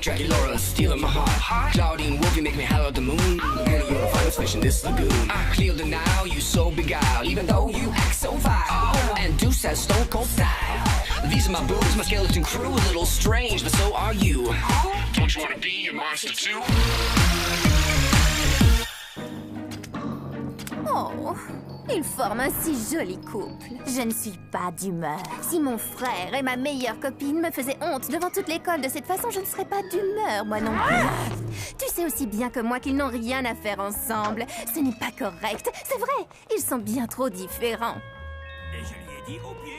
Dracula, stealing my heart. Claudine Wolf, you make me holler at the moon. Girl, you're the finest fish in this lagoon. I clear the now, you so beguiled, even though you act so vile. And Deuce has stone cold style. These are my boobs, my skeleton crew, a little strange, but so are you. Don't you wanna be a monster too? Oh, ils forment un si joli couple. Je ne suis pas d'humeur. Si mon frère et ma meilleure copine me faisaient honte devant toute l'école de cette façon, je ne serais pas d'humeur, moi non plus. Tu sais aussi bien que moi qu'ils n'ont rien à faire ensemble. Ce n'est pas correct. C'est vrai, ils sont bien trop différents. Et je lui ai dit au pied.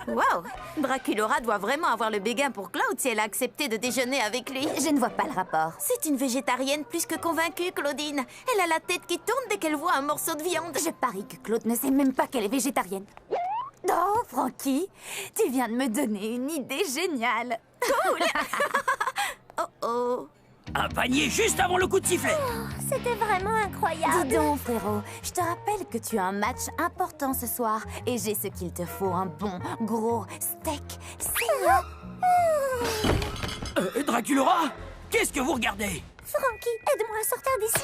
Waouh! Draculaura doit vraiment avoir le béguin pour Claude si elle a accepté de déjeuner avec lui. Je ne vois pas le rapport. C'est une végétarienne plus que convaincue, Claudine. Elle a la tête qui tourne dès qu'elle voit un morceau de viande. Je parie que Claude ne sait même pas qu'elle est végétarienne. Oh, Frankie, tu viens de me donner une idée géniale. Cool! Oh oh! Un panier juste avant le coup de sifflet. C'était vraiment incroyable. Dis donc, frérot, je te rappelle que tu as un match important ce soir et j'ai ce qu'il te faut, un bon, gros steak saignant. Draculaura, qu'est-ce que vous regardez? Frankie, aide-moi à sortir d'ici.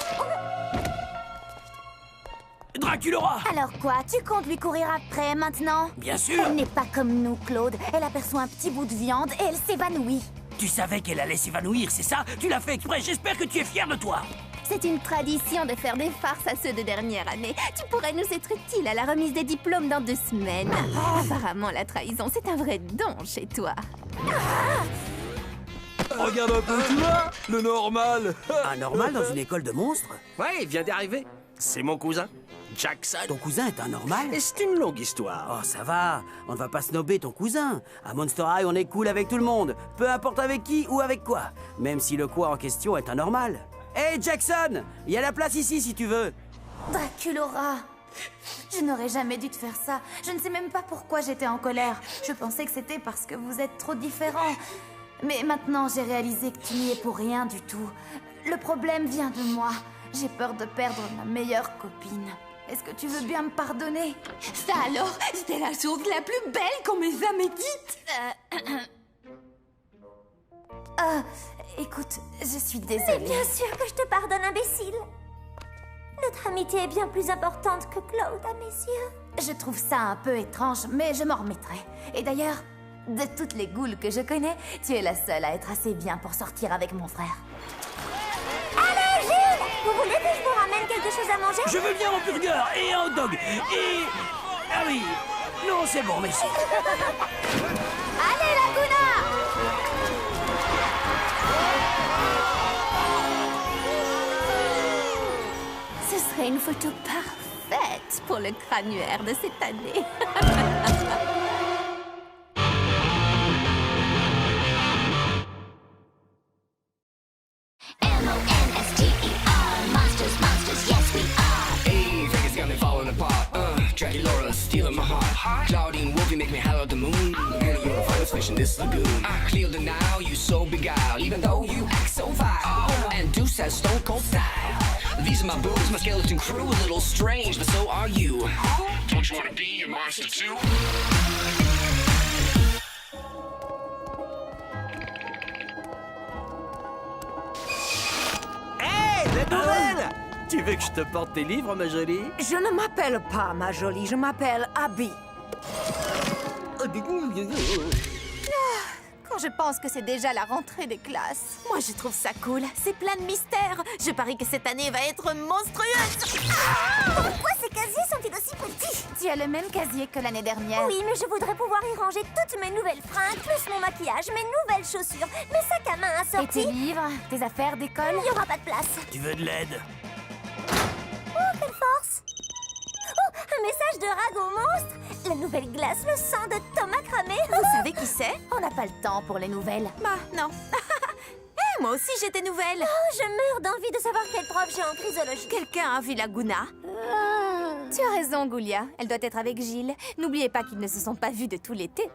Draculaura! Alors quoi, tu comptes lui courir après maintenant? Bien sûr! Elle n'est pas comme nous, Claude. Elle aperçoit un petit bout de viande et elle s'évanouit. Tu savais qu'elle allait s'évanouir, c'est ça? Tu l'as fait exprès, j'espère que tu es fier de toi! C'est une tradition de faire des farces à ceux de dernière année. Tu pourrais nous être utile à la remise des diplômes dans 2 semaines. Apparemment, la trahison, c'est un vrai don chez toi. Regarde un peu, tu vois, le normal. Un normal dans une école de monstres? Ouais, il vient d'arriver. C'est mon cousin, Jackson. Ton cousin est un normal? Et c'est une longue histoire. Oh, ça va, on ne va pas snobber ton cousin. À Monster High, on est cool avec tout le monde, peu importe avec qui ou avec quoi. Même si le quoi en question est un normal. Hey Jackson, il y a la place ici si tu veux. Draculaura, je n'aurais jamais dû te faire ça. Je ne sais même pas pourquoi j'étais en colère. Je pensais que c'était parce que vous êtes trop différents. Mais maintenant, j'ai réalisé que tu n'y es pour rien du tout. Le problème vient de moi. J'ai peur de perdre ma meilleure copine. Est-ce que tu veux bien me pardonner? Ça alors, c'était la chose la plus belle qu'on m'ait jamais dite. Écoute, je suis désolée. Mais bien sûr que je te pardonne, imbécile. Notre amitié est bien plus importante que Claude à mes yeux. Je trouve ça un peu étrange, mais je m'en remettrai. Et d'ailleurs, de toutes les goules que je connais, tu es la seule à être assez bien pour sortir avec mon frère. Allez, Gilles! Vous voulez que je vous ramène quelque chose à manger? Je veux bien un burger et un hot dog et... Ah oui, non c'est bon, merci. Allez, Laguna! Ce serait une photo parfaite pour le crânuaire de cette année. Dracula, stealing my heart. Claudine Wolf, you make me holler at the moon. Girl, you're the finest fish in this lagoon. I clear the now, you so beguiled, even though you act so vile. And Deuce has stone cold style. These are my boobs, my skeleton crew, a little strange, but so are you. Don't you wanna be a monster too? Hey, des nouvelles! Tu veux que je te porte tes livres, ma jolie? Je ne m'appelle pas ma jolie, je m'appelle Abby. Quand je pense que c'est déjà la rentrée des classes. Moi, je trouve ça cool. C'est plein de mystères. Je parie que cette année va être monstrueuse. Pourquoi ces casiers sont-ils aussi petits? Tu as le même casier que l'année dernière. Oui, mais je voudrais pouvoir y ranger toutes mes nouvelles fringues, plus mon maquillage, mes nouvelles chaussures, mes sacs à main Et tes assortis. livres, tes affaires d'école. Il n'y aura pas de place. Tu veux de l'aide? Oh, quelle force! Oh, un message de Rago Monstre! La nouvelle glace, le sang de Thomas cramé! Vous savez qui c'est? On n'a pas le temps pour les nouvelles. Bah, non. Moi aussi, j'ai des nouvelles. Oh, je meurs d'envie de savoir quelle prof j'ai en chrysologie. Quelqu'un a vu Laguna? Tu as raison, Goulia. Elle doit être avec Gilles. N'oubliez pas qu'ils ne se sont pas vus de tout l'été.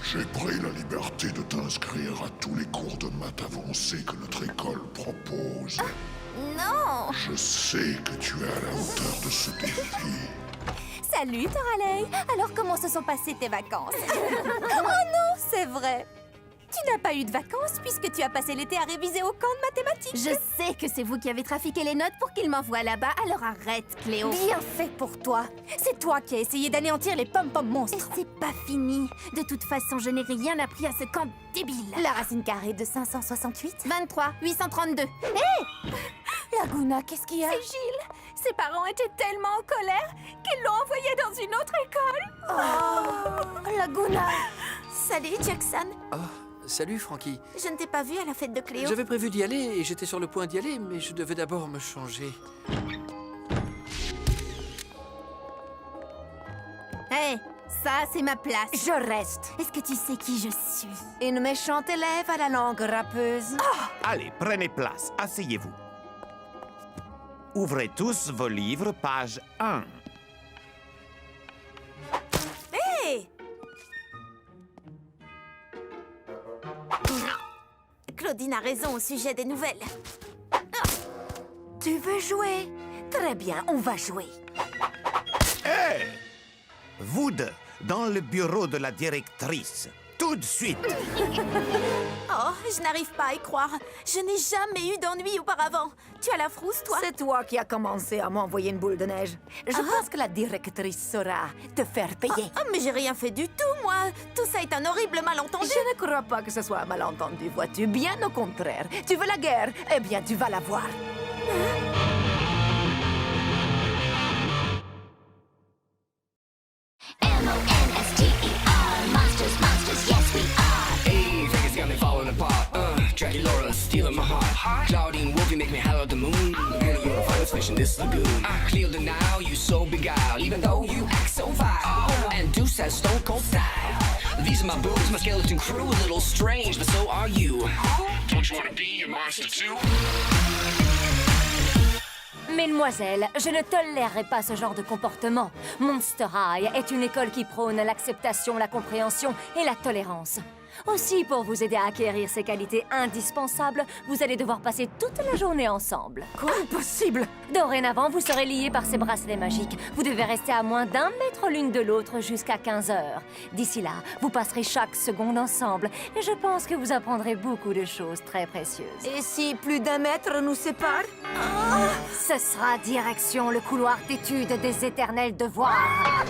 J'ai pris la liberté de t'inscrire à tous les cours de maths avancés que notre école propose. Non! Je sais que tu es à la hauteur de ce défi. Salut, Toralei. Alors, comment se sont passées tes vacances? Oh non, c'est vrai. Tu n'as pas eu de vacances puisque tu as passé l'été à réviser au camp de mathématiques. Je sais que c'est vous qui avez trafiqué les notes pour qu'ils m'envoient là-bas, alors arrête, Cléo. Bien fait pour toi. C'est toi qui as essayé d'anéantir les pom-pom Et monstres. c'est pas fini. De toute façon, je n'ai rien appris à ce camp débile. La racine carrée de 568 23 832. Hé Laguna, qu'est-ce qu'il y a? C'est Gilles. Ses parents étaient tellement en colère qu'ils l'ont envoyé dans une autre école. Oh, Laguna. Salut, Jackson. Ah, salut Frankie. Je ne t'ai pas vu à la fête de Cléo. J'avais prévu d'y aller et j'étais sur le point d'y aller, mais je devais d'abord me changer. Hé, ça, c'est ma place. Je reste. Est-ce que tu sais qui je suis? Une méchante élève à la langue râpeuse. Allez, prenez place, asseyez-vous. Ouvrez tous vos livres, page 1. Hé! Claudine a raison au sujet des nouvelles. Tu veux jouer? Très bien, on va jouer. Hé! Vous deux, dans le bureau de la directrice. Tout de suite. Oh, je n'arrive pas à y croire. Je n'ai jamais eu d'ennui auparavant. Tu as la frousse, toi? C'est toi qui as commencé à m'envoyer une boule de neige. Je pense que la directrice saura te faire payer. Oh, mais j'ai rien fait du tout, moi. Tout ça est un horrible malentendu. Je ne crois pas que ce soit un malentendu, vois-tu. Bien au contraire. Tu veux la guerre? Eh bien, tu vas la voir. M-O-N-S-T-E-R. Monsters, monsters, yes we are. Hey, Vegas got me falling apart. Dracula, stealing my heart. Claudine Wolfie make me holler at the moon. Girl, you're a finest fish in this lagoon. Clear the Nile, you so beguiled. Even though you act so vile. And Deuce has stone cold style. These are my boobs, my skeleton crew. A little strange, but so are you. Don't you wanna be a monster too? Mesdemoiselles, je ne tolérerai pas ce genre de comportement. Monster High est une école qui prône l'acceptation, la compréhension et la tolérance. Aussi, pour vous aider à acquérir ces qualités indispensables, vous allez devoir passer toute la journée ensemble. Quoi? Impossible! Dorénavant, vous serez liés par ces bracelets magiques. Vous devez rester à moins d'1 mètre l'une de l'autre jusqu'à 15 heures. D'ici là, vous passerez chaque seconde ensemble. Et je pense que vous apprendrez beaucoup de choses très précieuses. Et si plus d'1 mètre nous sépare? Ce sera direction le couloir d'études des éternels devoirs.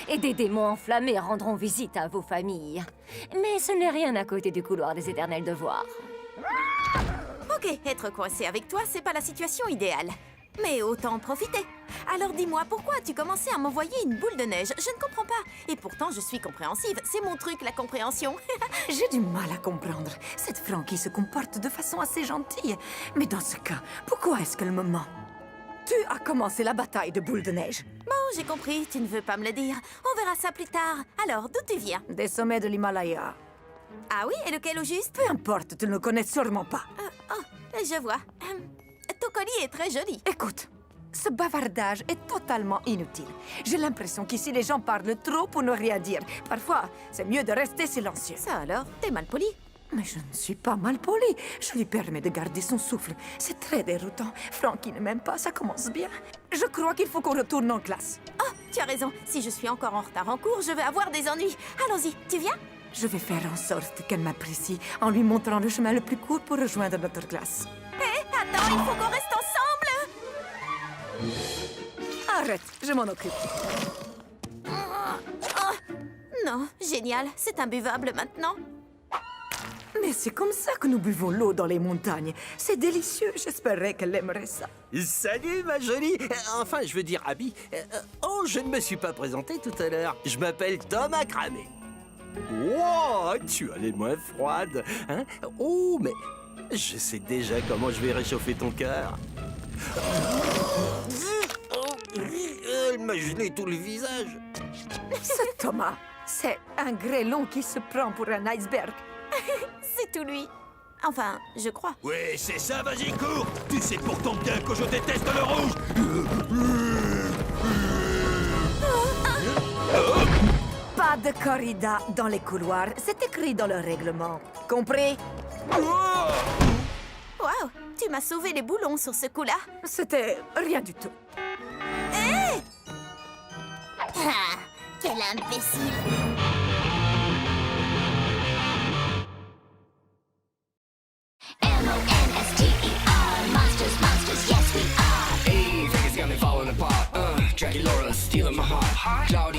Et des démons enflammés rendront visite à vos familles. Mais ce n'est rien à côté du couloir des éternels devoirs. Ok, être coincé avec toi, c'est pas la situation idéale. Mais autant en profiter. Alors dis-moi, pourquoi as-tu commencé à m'envoyer une boule de neige? Je ne comprends pas. Et pourtant, je suis compréhensive. C'est mon truc, la compréhension. J'ai du mal à comprendre. Cette Frankie se comporte de façon assez gentille. Mais dans ce cas, pourquoi est-ce qu'elle me ment? Tu as commencé la bataille de boule de neige. Bon, j'ai compris, tu ne veux pas me le dire. On verra ça plus tard. Alors, d'où tu viens? Des sommets de l'Himalaya. Ah oui, et lequel au juste? Peu importe, tu ne le connais sûrement pas. Oh, je vois. Ton collier est très joli. Écoute, ce bavardage est totalement inutile. J'ai l'impression qu'ici, les gens parlent trop pour ne rien dire. Parfois, c'est mieux de rester silencieux. Ça alors, t'es mal poli. Mais je ne suis pas mal polie. Je lui permets de garder son souffle. C'est très déroutant. Frankie ne m'aime pas, ça commence bien. Je crois qu'il faut qu'on retourne en classe. Oh, tu as raison. Si je suis encore en retard en cours, je vais avoir des ennuis. Allons-y, tu viens? Je vais faire en sorte qu'elle m'apprécie en lui montrant le chemin le plus court pour rejoindre notre classe. Hé, attends, il faut qu'on reste ensemble! Arrête, je m'en occupe. Non, génial. C'est imbuvable maintenant. Mais c'est comme ça que nous buvons l'eau dans les montagnes. C'est délicieux, j'espérais qu'elle aimerait ça. Salut, ma jolie. Enfin, je veux dire, Abby. Oh, je ne me suis pas présenté tout à l'heure. Je m'appelle Thomas Cramé. Wow, tu as les mains froides, hein? Oh, mais je sais déjà comment je vais réchauffer ton cœur. Elle m'a gelé tout le visage. C'est Thomas. C'est un grêlon qui se prend pour un iceberg. C'est tout lui. Enfin, je crois. Oui, c'est ça, vas-y, cours. Tu sais pour ton bien que je déteste le rouge. Pas de corrida dans les couloirs. C'est écrit dans le règlement. Compris? Waouh, tu m'as sauvé les boulons sur ce coup-là. C'était rien du tout. Hé! Ah, quel imbécile!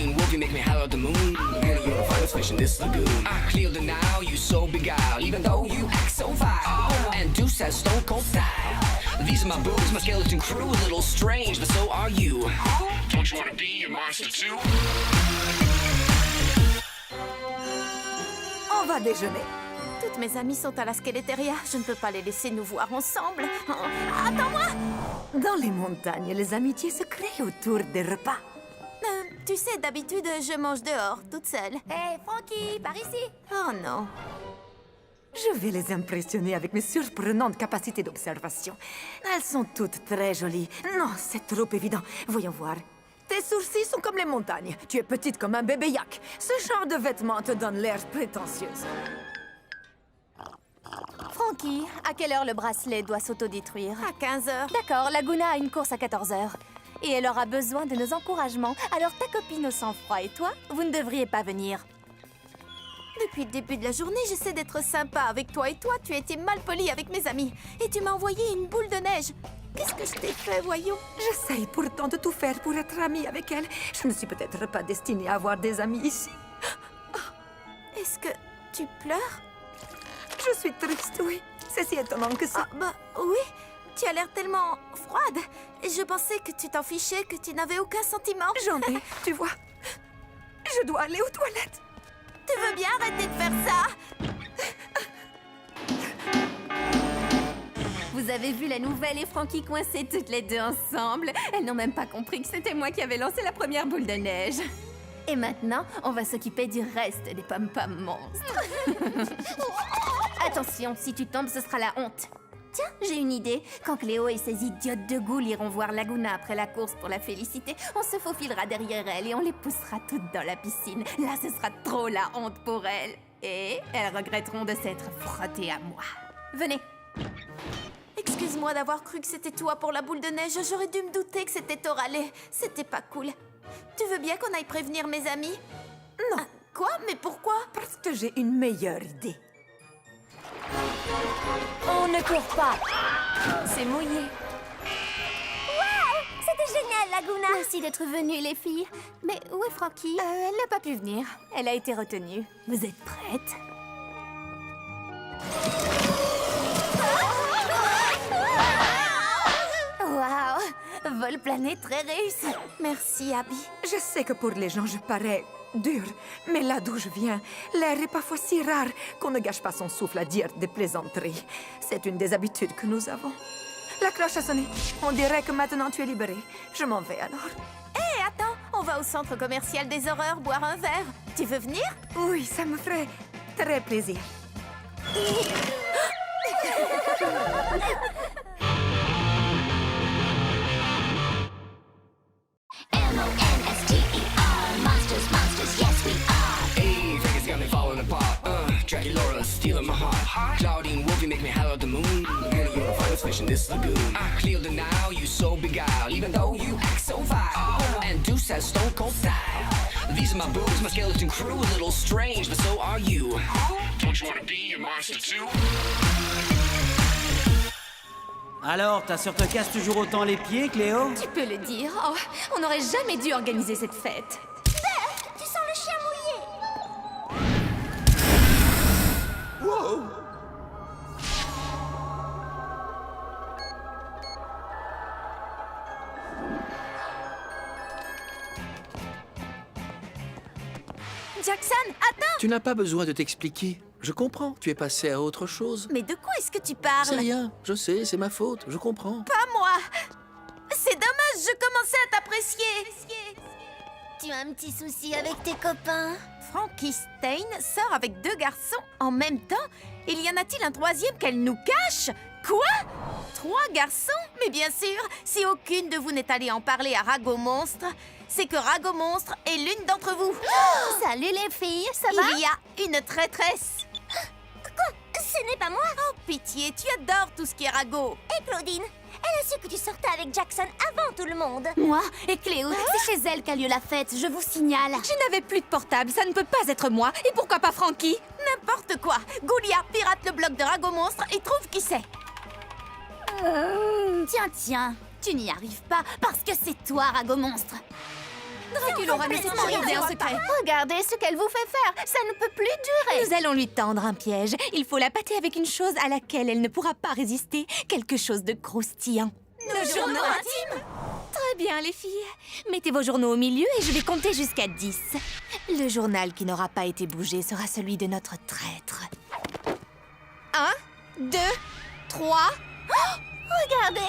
Clouding wolf, you make me holler at the moon. Girl, you're the finest fish in this lagoon. I clear the now, you so beguiled, even though you act so vile. And Deuce has stone cold style. These are my boobs, my skeleton crew, a little strange, but so are you. Don't you wanna be a monster too? On va déjeuner. Toutes mes amies sont à la Skeleteria. Je ne peux pas les laisser nous voir ensemble. Oh, attends-moi! Dans les montagnes, les amitiés se créent autour des repas. Tu sais, d'habitude, je mange dehors, toute seule. Hé, Frankie, par ici. Oh non. Je vais les impressionner avec mes surprenantes capacités d'observation. Elles sont toutes très jolies. Non, c'est trop évident. Voyons voir. Tes sourcils sont comme les montagnes. Tu es petite comme un bébé yak. Ce genre de vêtements te donne l'air prétentieuse. Frankie, à quelle heure le bracelet doit s'autodétruire? À 15 heures. D'accord, Laguna a une course à 14 heures. Et elle aura besoin de nos encouragements. Alors ta copine au sang-froid et toi, vous ne devriez pas venir. Depuis le début de la journée, j'essaie d'être sympa avec toi. Et toi, tu as été mal poli avec mes amis. Et tu m'as envoyé une boule de neige. Qu'est-ce que je t'ai fait, voyons? J'essaye pourtant de tout faire pour être amie avec elle. Je ne suis peut-être pas destinée à avoir des amis ici. Est-ce que tu pleures? Je suis triste, oui. C'est si étonnant que ça. Ah, bah oui. Tu as l'air tellement froide. Je pensais que tu t'en fichais, que tu n'avais aucun sentiment. J'en ai, tu vois. Je dois aller aux toilettes. Tu veux bien arrêter de faire ça? Vous avez vu la nouvelle et Frankie coincées toutes les deux ensemble? Elles n'ont même pas compris que c'était moi qui avais lancé la première boule de neige. Et maintenant, on va s'occuper du reste des pom-pom monstres. Attention, si tu tombes, ce sera la honte. Tiens, j'ai une idée. Quand Cléo et ses idiotes de ghouls iront voir Laguna après la course pour la féliciter, on se faufilera derrière elle et on les poussera toutes dans la piscine. Là, ce sera trop la honte pour elles. Et elles regretteront de s'être frottées à moi. Venez. Excuse-moi d'avoir cru que c'était toi pour la boule de neige. J'aurais dû me douter que c'était Toralé. C'était pas cool. Tu veux bien qu'on aille prévenir mes amis? Non. Ah, quoi? Mais pourquoi? Parce que j'ai une meilleure idée. On ne court pas. C'est mouillé. Wow! C'était génial, Laguna. Merci d'être venues, les filles. Mais où est Frankie? Elle n'a pas pu venir. Elle a été retenue. Vous êtes prêtes? Waouh! Vol plané très réussi. Merci, Abby. Je sais que pour les gens, je parais dure. Mais là d'où je viens, l'air est parfois si rare qu'on ne gâche pas son souffle à dire des plaisanteries. C'est une des habitudes que nous avons. La cloche a sonné. On dirait que maintenant tu es libérée. Je m'en vais alors. Hé, attends! On va au centre commercial des horreurs boire un verre. Tu veux venir? Oui, ça me ferait très plaisir. M-O-N-S-T-E-R, monsters, monsters, yes we are. Hey, Vegas got me falling apart. Dracula, stealing my heart. Clouding wolf, you make me holler at the moon. Girl, you're the finest fish in this lagoon. I clear the now, you so beguiled, even though you act so vile. And Deuce has stone cold style. These are my boobs, my skeleton crew, a little strange, but so are you. Don't you wanna be a monster too? Alors, ta sœur te casse toujours autant les pieds, Cléo? Tu peux le dire. Oh, on n'aurait jamais dû organiser cette fête. Tu sens le chien mouillé. Wow! Jackson, attends! Tu n'as pas besoin de t'expliquer. Je comprends, tu es passé à autre chose. Mais de quoi est-ce que tu parles? C'est rien, je sais, c'est ma faute, je comprends. Pas moi! C'est dommage, je commençais à t'apprécier! Tu as un petit souci avec tes copains? Frankie Stein sort avec 2 garçons en même temps? Il y en a-t-il un troisième qu'elle nous cache? Quoi? 3 garçons? Mais bien sûr, si aucune de vous n'est allée en parler à Rago Monstre, c'est que Rago Monstre est l'une d'entre vous. Oh, salut les filles, ça va? Il y a une traîtresse. Quoi? Ce n'est pas moi? Oh pitié, tu adores tout ce qui est Rago. Et Claudine, elle a su que tu sortais avec Jackson avant tout le monde. Moi et Cléo, c'est chez elle qu'a lieu la fête, je vous signale. Je n'avais plus de portable, ça ne peut pas être moi. Et pourquoi pas Frankie? N'importe quoi. Goulia pirate le blog de Rago Monstre et trouve qui c'est. Tiens, tu n'y arrives pas parce que c'est toi, Rago Monstre. Dracula aura nécessairement gardé un secret. Regardez ce qu'elle vous fait faire. Ça ne peut plus durer. Nous allons lui tendre un piège. Il faut la pâter avec une chose à laquelle elle ne pourra pas résister. Quelque chose de croustillant. Nos journaux intimes. Très bien, les filles. Mettez vos journaux au milieu et je vais compter jusqu'à 10. Le journal qui n'aura pas été bougé sera celui de notre traître. 1, 2, 3... Regardez.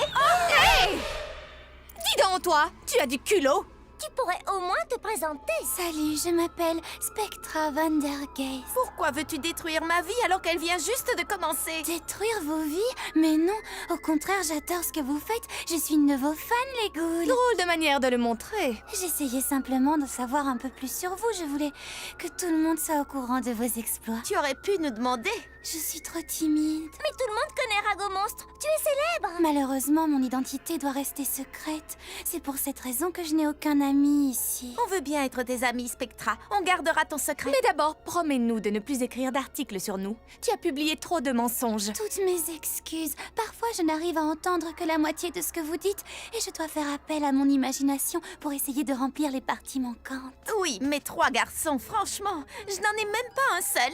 Hey! Dis donc, toi, tu as du culot. Tu pourrais au moins te présenter. Salut, je m'appelle Spectra Van der Geest. Pourquoi veux-tu détruire ma vie alors qu'elle vient juste de commencer? Détruire vos vies? Mais non, au contraire, j'adore ce que vous faites. Je suis une de vos fans, les ghouls. Drôle de manière de le montrer. J'essayais simplement de savoir un peu plus sur vous. Je voulais que tout le monde soit au courant de vos exploits. Tu aurais pu nous demander. Je suis trop timide. Mais tout le monde connaît Ragomonstre. Tu es célèbre. Malheureusement, mon identité doit rester secrète. C'est pour cette raison que je n'ai aucun ami ici. On veut bien être tes amis, Spectra. On gardera ton secret. Mais d'abord, promets-nous de ne plus écrire d'articles sur nous. Tu as publié trop de mensonges. Toutes mes excuses. Parfois, je n'arrive à entendre que la moitié de ce que vous dites et je dois faire appel à mon imagination pour essayer de remplir les parties manquantes. Oui, mais 3 garçons, franchement, je n'en ai même pas un seul.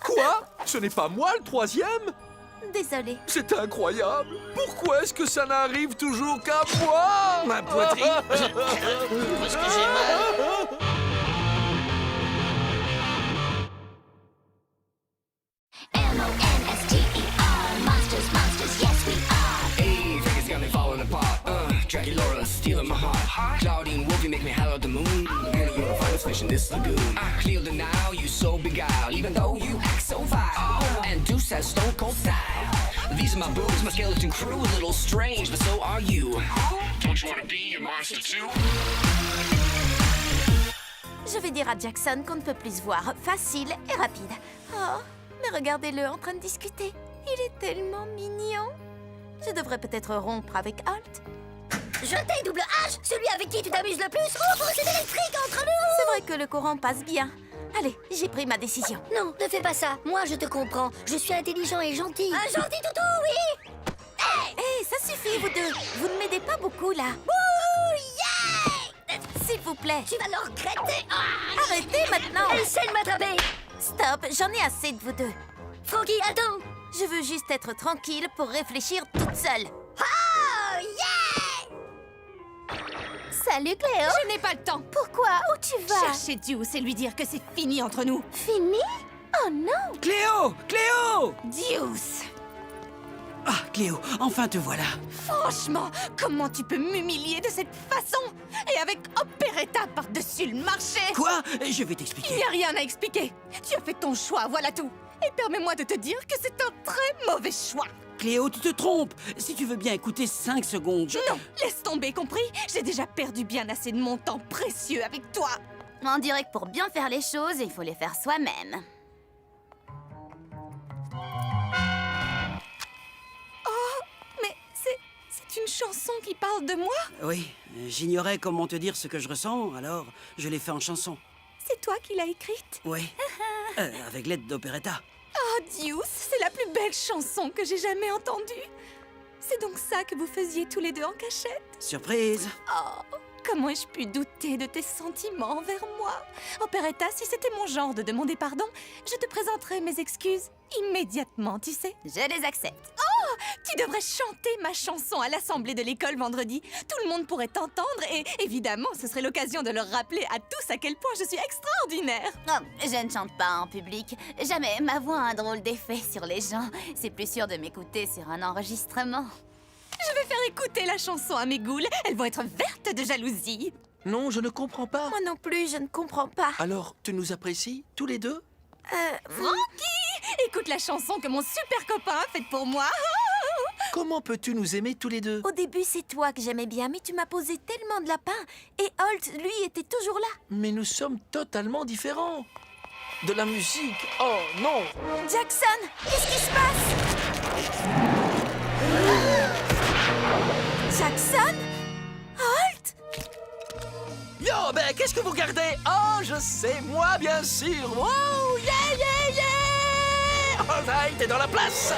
Quoi? Ce n'est pas moi le 3e? Désolée. C'est incroyable. Pourquoi est-ce que ça n'arrive toujours qu'à moi? Ma poitrine. Parce que j'ai mal. M-O-N-S-T-E-R, monsters, monsters, yes we are. Hey, Vegas got me falling apart. Dracula stealing my heart. Claudine Wolfie make me holler at the moon. Girl, you're the finest fish in this lagoon. I clear the now, you so beguiled, even though you act so vile. And Deuce has stone cold style. These are my boobs, my skeleton crew, a little strange, but so are you. Don't you wanna be a monster too? Je vais dire à Jackson qu'on ne peut plus se voir. Facile et rapide. Oh, mais regardez-le en train de discuter. Il est tellement mignon. Je devrais peut-être rompre avec Holt. Je t'ai double H, celui avec qui tu t'amuses le plus. Oh, c'est électrique entre nous. C'est vrai que le courant passe bien. Allez, j'ai pris ma décision. Non, ne fais pas ça. Moi, je te comprends. Je suis intelligent et gentil. Un gentil toutou, oui. Hé, ça suffit, vous deux. Vous ne m'aidez pas beaucoup, là. Ouh, yeah. S'il vous plaît. Tu vas le regretter. Ah, arrêtez maintenant. Essaie de m'attraper. Stop, j'en ai assez de vous deux. Frankie, attends. Je veux juste être tranquille pour réfléchir toute seule. Oh, yeah. Salut Cléo. Je n'ai pas le temps. Pourquoi? Où tu vas? Chercher Deuce et lui dire que c'est fini entre nous. Fini? Oh non. Cléo! Cléo! Deuce. Ah, Cléo, enfin te voilà. Franchement, comment tu peux m'humilier de cette façon? Et avec Operetta par-dessus le marché? Quoi? Je vais Il t'expliquer. n'y a rien à expliquer. Tu as fait ton choix, voilà tout. Et permets-moi de te dire que c'est un très mauvais choix. Cléo, tu te trompes. Si tu veux bien écouter 5 secondes, Non, laisse tomber, compris? J'ai déjà perdu bien assez de mon temps précieux avec toi. On dirait que pour bien faire les choses, il faut les faire soi-même. Mais c'est une chanson qui parle de moi? Oui, j'ignorais comment te dire ce que je ressens, alors je l'ai fait en chanson. C'est toi qui l'as écrite? Oui, avec l'aide d'Operetta. Oh, Deuce, c'est la plus belle chanson que j'ai jamais entendue. C'est donc ça que vous faisiez tous les deux en cachette? Surprise! Oh, comment ai-je pu douter de tes sentiments envers moi? Operetta, si c'était mon genre de demander pardon, je te présenterais mes excuses immédiatement, tu sais. Je les accepte. Oh, tu devrais chanter ma chanson à l'assemblée de l'école vendredi. Tout le monde pourrait t'entendre et évidemment, ce serait l'occasion de leur rappeler à tous à quel point je suis extraordinaire. Oh, je ne chante pas en public. Jamais. Ma voix a un drôle d'effet sur les gens. C'est plus sûr de m'écouter sur un enregistrement. Je vais faire écouter la chanson à mes ghouls. Elles vont être vertes de jalousie. Non, je ne comprends pas. Moi non plus, je ne comprends pas. Alors, tu nous apprécies, tous les deux? Frankie, écoute la chanson que mon super copain a faite pour moi. Comment peux-tu nous aimer tous les deux? Au début, c'est toi que j'aimais bien, mais tu m'as posé tellement de lapins. Et Holt, lui, était toujours là. Mais nous sommes totalement différents. De la musique, oh non! Jackson, qu'est-ce qui se passe? Jackson? Holt? Yo, ben qu'est-ce que vous regardez? Oh, je sais, moi, bien sûr! Oh, yeah, yeah, yeah! Oh, ça, t'es dans la place!